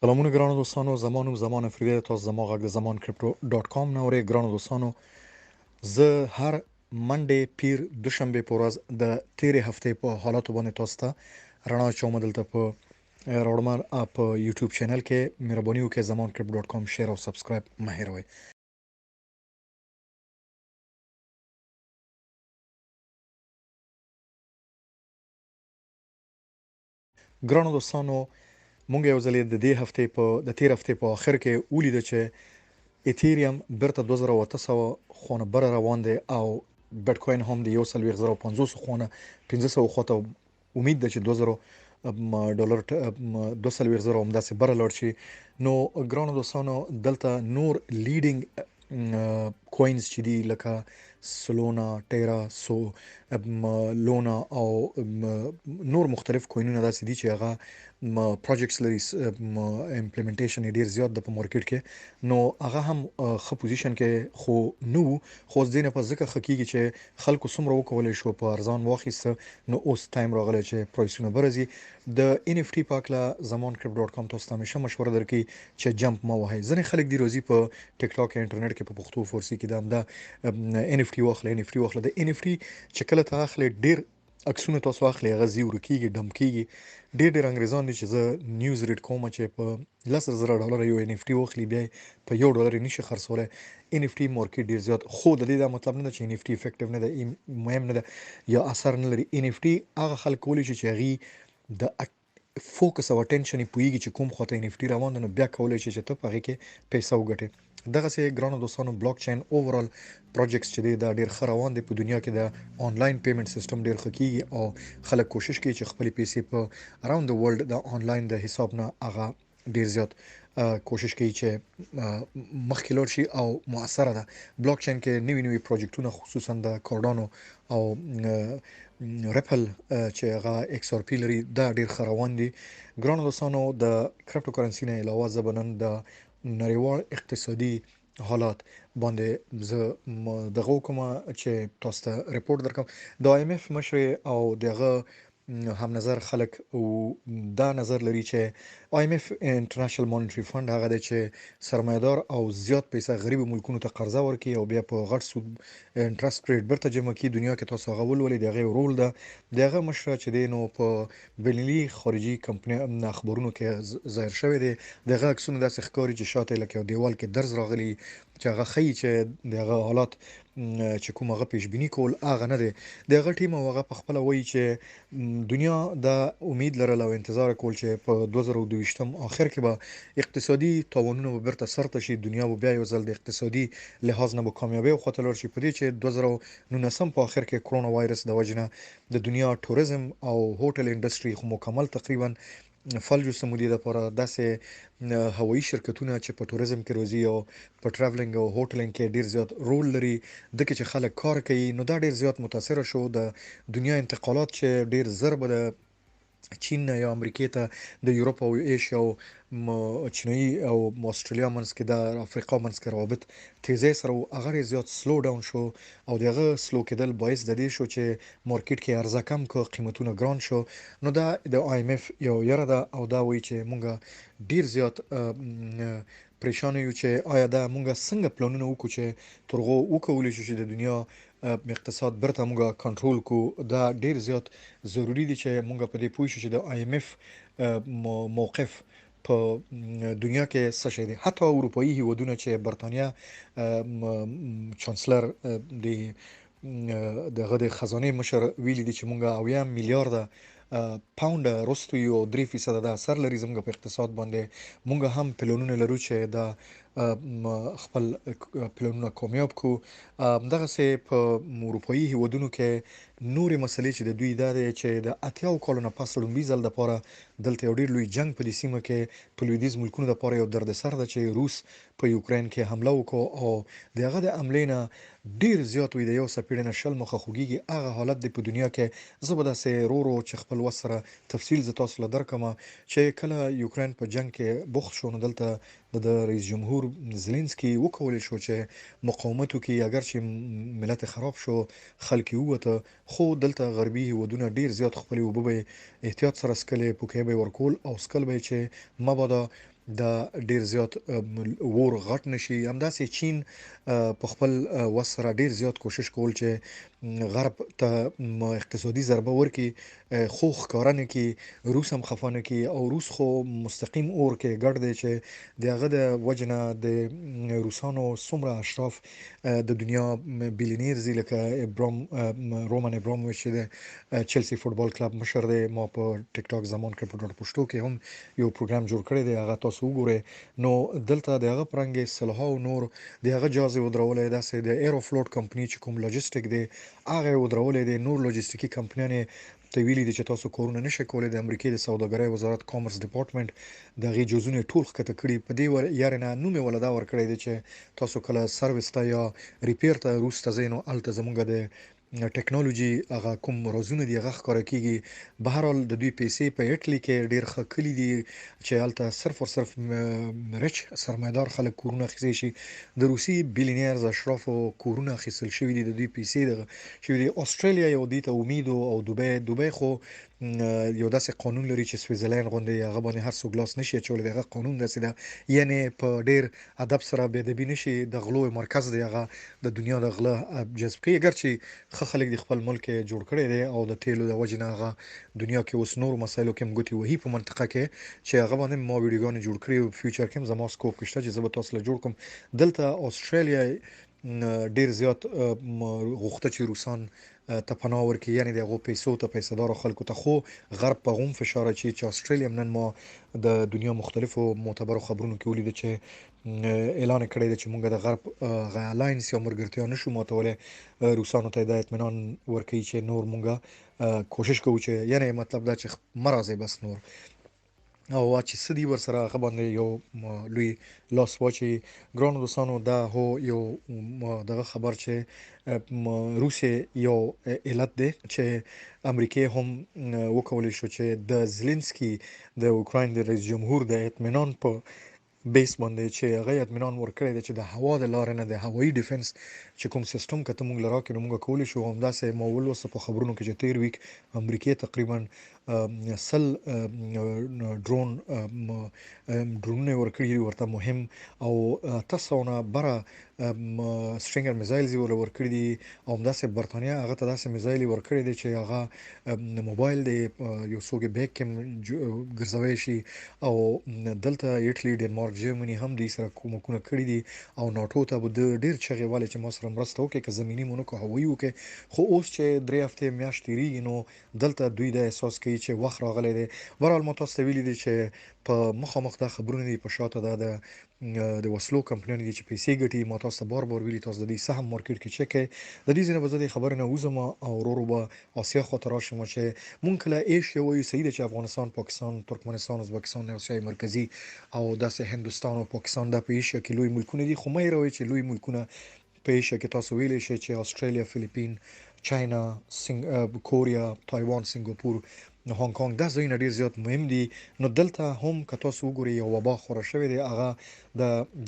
سلامونه ګرانو دوستانو زمانو زمان افریدي تاسو زما غږ د زمان کریپټو ډاٹ کام نه اوري ګرانو دوستانو زه هر منډه پیر دوشنبه په ورځ د تیرې هفته په حالاتو باندې تاسو ته رڼا چوم دلته په راوړم په یوټیوب چینل کې مهرباني وکړئ زمان کریپټو ډاٹ کام شیر او سبسکرایب مه هېروئ ګرانو دوستانو مونږ یو ځل د دې هفته په د تیر هفته په اخر کې ولید چې ایتریوم برته 2800 خونه بر روان دي او بیت کوین هم د 1.550 خونه 1500 خواته امید ده چې 2000 ډالر 200 هم داسې بر لړ شي نو ګرانو دوستانو دلته نور لیډینګ کوینز چې دي لکه سولونا ټیرا سو لونا او نور مختلف کوینونه داسې دي چې هغه پروجیکټس لري امپلیمنټیشن ډیر زیات د په مارکیټ کې نو هغه هم خو پوزیشن کې خو نو خو ځینې په ځکه خکېږي چې خلکو څومره وکولای شو په ارزان واخیسته نو اوس ټایم راغلی چې پرایسونه برزي د ان اف ټي پاکلا زمان کریپټو ډاٹ کام تاسو ته همیشه مشوره درکې چې جمپ ما وهي ځنې خلک دی روزي په ټیک ټاک انټرنیټ کې په پښتو فارسی کې دا ان اف ټي واخله ان اف ټي واخله د ان اف ټي چې کله ته اخلي ډیر عکسونه تاسو اخلي غزي ورکیږي دم کیږي ډېر انګریزان دي چې زه نیوز ریډ کوم چې په $10,000 یو ان اف ټي واخلي بیا په $1 نشي خرڅولای ان اف ټي مارکیټ ډیر زیات خو د دې دا مطلب نه ده چې ان اف ټي افیکټیو نه ده مهم نه ده یا اثر نه لري ان اف ټي هغه خلک کولی شي چې هغه د فوکس او اټینشن پویږي چې کوم خواته ان اف ټي روان نه بیا کولای شي چې ته په هغه کې پیسې وګټې دغه سه ګرانو دوستانو بلاک چین اوورال پروجیکټس چې دا ډیر خروان دي په دنیا کې د آنلاین پیمنٹ سیستم ډیر خکېږي او خلک کوشش کوي چې خپل پیسې په اراوند د ورلد د آنلاین د حساب نه هغه ډیر زیات کوشش کوي چې مخکې لور شي او موثره ده بلاک چین کې نوي پروجیکټونه خصوصا د کارډانو او ریپل چې هغه ایکس ار پی لري دا ډیر خروان دي ګرانو دوستانو د کرپټو کرنسي نه علاوه زبنن د نړیوال اقتصادي حالات باندې زه دغه کومه چې تاسو ته ریپورت درکم د ایم اف مشر او دغه هم نظر خلک او دا نظر لري چې اي ام اف انټرنیشنل مانیټری فند هغه د چې سرمایدار او زیات پیسې غریب ملکونو ته قرضه ورکړي او بیا په غټ سود انټرست ریټ برته جمع کړي دنیا کې تاسو هغه ولولې دغه رول ده دغه مشر چې دینو په بینلي خارجي کمپنی اخبارونو کې ظاهر شوی دی دغه عکسونه د ښکاری چې شاته لکه دیوال کې درز راغلي چې هغه خي چې دغه حالات چې کومه غو پیشبینی کول اغه نه دی دغه ټیم هغه په خپل وایي چې دنیا دا امید لرله او انتظار کول چې په 2022م اخر کې به اقتصادي توانونه به برته سرته شي دنیا به بیا یو ځل د اقتصادي لحاظ نه به کامیابی او خطر شي په دې چې 2019 په اخر کې کرونا وایرس د وجنه د دنیا ټوریزم او هوټل انډستری خو مکمل تقریبا فلج سمودي د لپاره داسې هوایی شرکتونه چې په ټوریزم کې روزي او په ټراولینګ او هوټلینګ کې ډیر زیات رول لري د کې چې خلک کار کوي نو دا ډیر زیات متاثر شو د دنیا انتقالات چې ډیر ضرب د چین یا امریکا ته د یورپ او ایشیا او چینی او استرالیا منځ کې د افریقا منځ کې روابط تیزی سره هغه زیات سلو ډاون شو او دغه سلو کېدل باعث د دې شو چې مارکیټ کې ارزه کم کو قیمتونه ګران شو نو دا د اي ام اف یو یره ده او دا وایي چې مونږه ډیر زیات پریشان یو چې آیا دا مونږه څنګه پلانونه وکړو چې ترغه وکولې شو چې د دنیا اقتصاد برته مونږه کنټرول کو دا ډیر زیات ضروری دي چې مونږ په دې پوه شو چې د اي ام اف موقف په دنیا کې څه شي دي حتی اروپאי هیوادونه چې برتانیا چانسلر دی دغه د خزانه مشر ویلي دي چې مونږه 80 میلیارډ پاوند رستو یو 3% د اثر لري زموږ په اقتصاد باندې مونږ هم پلانونه لرو چې دا خپل پلانونه کامیاب کو دغه سه په اروپאי هیوادونو کې نورې مسلې چې د دوی دا دی چې د اتیاو کالو نه پس لومبي ځل د پاره دلته یو ډیر لوی جنگ په دې سیمه کې په لویدیز ملکونو د پاره یو دردسر ده چې روس په یوکرين کې حمله وکړه او دغه د عملینا ډیر زیات وي د یو سپیډنه شل مخه خوګيږي هغه حالت د په دنیا کې زبده سه رورو چې خپل وسره تفصیل ز تاسو لدر کما چې کله یوکرين په جنگ کې بوخت شو نو دلته د رئیس جمهور زلنسکي وکول شو چې مقاومت وکي اگر چې ملت خراب شو خلک وته خو دلته غربي ودونه ډیر زیات خپل وبوي احتیاط سره سکلې پوکې به ورکول او سکل به چې مبادا دا ډیر زیات ور غټ نشي. همداسې چین په خپل وسره ډیر زیات کوشش کول چې غرب ته اقتصادي ضربه ورکړي، خو ښکارانه کې روس هم خفانه کې، او روس خو مستقیم اور کې ګډ دی چې دغه د وجنه د روسانو څومره اشراف د دنیا بیلینیرز لکه رومان ابرامویچ د چلسی فوتبال کلب مشر دی. ما په ټیک ټاک زمان کې په ډاټ پښتو کې هم یو پروګرام جوړ کړی دی، هغه تاسو وګورئ. نو دلته دغه پرنګ صلاح او نور دغه جاز ودرولې داسې د ایروفلوټ کمپنی چې کوم لوجستیک دی هغه ودرولې دی. نور لوجستیکي کمپنیانه ته ویلي دي چې تاسو کورونه نشئ کولای. د امریکای د سوداګرۍ وزارت کامرس ډپارټمنټ دغه جزونه ټول خته کړي په دې یاره نه نوم ولدا ور کړی دی چې تاسو کله سرویس ته یا ریپیر ته روس ته زینو الته زمونږ د ټیکنالوژي هغه کوم روزونه دی هغه ښکار کیږي. بهر حال د دوی پیسې په اټلی کې ډیر خکلی دي چې الته صرف او صرف رچ سرمایدار خلک کورونه خسي شي. د روسي بیلینیرز اشراف او کورونه خسل شوی دي د دوی پیسې د شوی دي. استرالیا یو دی ته امید او دوبه خو یو داسې قانون لري چې سویټزرلند غونډه هغه باندې هر څوک لاس نشي چولې. دغه قانون داسې ده یعنی په ډیر ادب سره به د بنشي د غلو مرکز دی هغه د دنیا د غله جذب کوي. اگر چې خلک د خپل ملک جوړ کړي دي او د تیلو د وجنه هغه دنیا کې اوس نور مسایلو کې مګوتی وਹੀ په منطقه کې چې هغه باندې ما ویډیوګان جوړ کړی او فیوچر کې زما سکوپ کشته چې زه به تاسو له جوړ کوم. دلته استرالیا ډیر زیات غوښته چې روسان ته پناه ورکړي، یعنی دغه پیسو ته پیسېدار خلکو ته. خو غرب په غوم فشار چې استرالیا نن ما د دنیا مختلفو معتبرو خبرونو کې ولید چې اعلان کړی دی چې موږ د غرب الاینس یا مرګرتیا نشو ماتولای. روسانو ته د اطمینان ورکړي چې نور موږ کوشش کوو چې یعنی مطلب دا چې مرزه بس نور او چې سدي ور سره هغه باندې یو لوی لاس واچي. ګران دوستانو دا هو یو دغه خبر چې روسیه یو علت دی چې امریکای هم وکولای شو چې د زلنسکي د اوکراین د رئیس جمهور د اطمینان په بیس باندې چې هغه اطمینان ورکړی دی چې د هوا د لارې نه د هوایي ډیفنس چې کوم سیستم کته موږ لرا کې موږ کولی شو. همداسې مول وسه په خبرونو کې چې تیر ویک امریکای تقریبا سل ډرون ورکړي ورته مهم او تاسو نه بره سټرینګر میزایلز ورکړي دي. او همداسې برتانیا هغه ته داسې میزایل ورکړي دي چې هغه موبایل دی یو څوګه بیک کې ګرځوي شي. او دلته ایټلی ډنمارک جرمني هم دې سره کومکونه کړی دي او ناتو ته د ډیر چغې والے چې ما سره مرسته وکړي که زميني مونږ هوایي وکړي. خو اوس چې درې هفته میاشتې ریږي نو دلته دوی د احساس کوي چې وخت راغلی دی. بهرحال مو تاسو ویلي دي چې په مخامخ دا خبرونه دي په شاته دا د وسلو کمپنیانو دي چې پیسې ګټي. ما تاسو بار ویلي تاسو د دې سهم مارکیټ کې چک د دې ځنه بزدي خبر نه وزم او ورو آسیا خو تراشم چې مونږ له ایشیا وایو سید چې افغانستان، پاکستان، ترکمنستان، ازبکستان، اسیا مرکزی او داسې هندستان او پاکستان د ایشیا کې لوی ملکونه دي. خو مې راوي چې لوی ملکونه په ایشیا کې تاسو ویلې شي چې استرالیا، فلیپین، چاینا، کوریا، تایوان، سنگاپور، هانګ کانګ دا ځایونه ډیر زیات مهم دي. نو دلته هم که تاسو وګورئ یو وبا خوره شوې دی. هغه د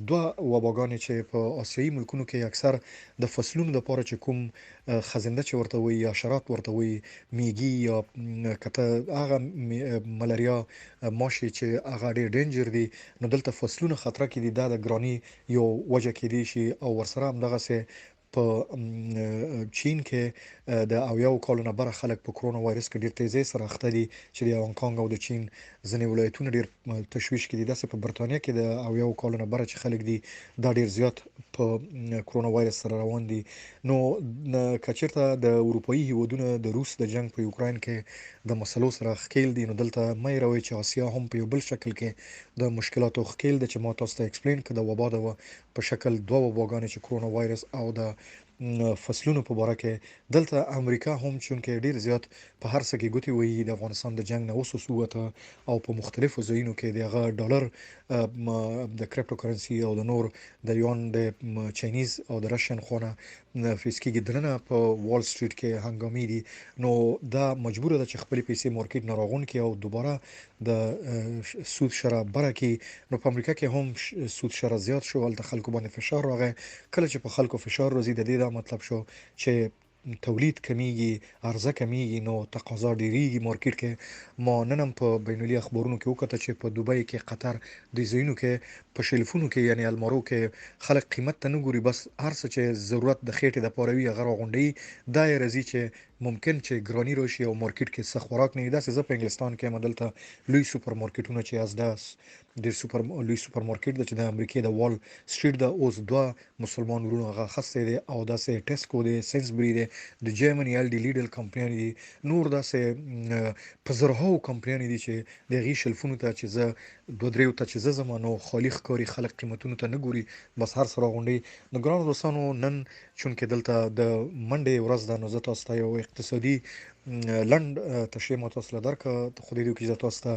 دوه وباګانې چې په آسیایي ملکونو کې اکثر د فصلونو لپاره چې کوم خزنده چې ورته وي یا شرات ورته وي میګي یا کته هغه ملاریا ماشي چې هغه ډیر ډینجر دي. نو دلته فصلونه خطر کې دي. دا د ګرانی یو وجه کې دي شي او ورسره هم دغه سه په چین کې د اویاو کالونه بر خلک په کرونا وایرس کې ډیر تیزی سره اخته دي چې د هانګ کانګ او د چین ځینې ولایتونه ډیر تشویش کې دي. داسې په برتانیا کې د اویاو کالونه بر چې خلک دي دا ډیر زیات په کرونا وایرس سره روان دي. نو کچیرته د اروپאי هیوادونو د روس د جنگ په یوکرين کې د مسلو سره خکېل دي. نو دلته مې راوي چې آسیا هم په یو بل شکل کې د مشکلاتو خکېل دي چې ما تاسو ته ایکسپلین کړه. د وبا د په شکل دوه وباګانې چې کرونا وایرس او د فصلونو په اړه کې دلته امریکا هم چونکه ډیر زیات په هر څه کې ګوتی وی د افغانستان د جنگ نه وسوسوته او په مختلفو ځایونو کې دغه ډالر د کریپټو کرنسي او د نور د یوان د چاینیز او د راشن خونه فیسکي ګدنه په وال سټریټ کې هنګامي دي. نو دا مجبور ده چې خپل پیسې مارکیټ نه راغون کې او دوباره د سود شراب برکې. نو په امریکا کې هم سود شراب زیات شو ول د خلکو باندې فشار راغی. کله چې په خلکو فشار راځي د دې دا مطلب شو چې تولید کمیږي، عرضه کمیږي، نو تقاضا ډیریږي مارکیټ کې. ما نن هم په بین المللي اخبارونو کې وکړه چې په دوبۍ کې، قطر، د ځایونو کې په شلفونو کې یعنی المارو کې خلک قیمت ته نه ګوري، بس هر څه چې ضرورت د خېټې د پاره وي هغه راغونډوي. دا یې راځي چې ممکن چې ګرانی راشي او مارکیټ کې څه خوراک نه وي. داسې زه په انګلستان کې یم، دلته لوی سوپر مارکیټونه چې ازداس د لوی سوپر مارکیټ د چې د امریکای د وال سټریټ د اوس دوه مسلمان ورونو هغه خسته دي، او داسې ټیسکو دی، سینسبری دی، د جرمني ال ډي لیډل کمپنیانې دي، نور داسې په زرهاو کمپنیانې دي چې د هغې شلفونو ته چې زه دوه دریو ته چې زه ځم نو خالي ښکاري، خلک قیمتونو ته نه ګوري، بس هر څه راغونډوي. نو ګرانو دوستانو، نن چونکې دلته د منډې ورځ ده، نو زه تاسو ته یو اقتصادي لنډ تشریح ما تاسو له درکړه. خدای دې وکړي زه تاسو ته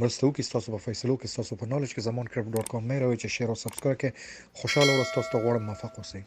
مرسته وکړي، ستاسو په فیصلو کې، ستاسو په نالج کې. زمان کرپټ ډاټ کام مې راوي چې شیر او سبسکرایب کړئ. خوشاله ورځ تاسو ته غواړم، موفق اوسئ.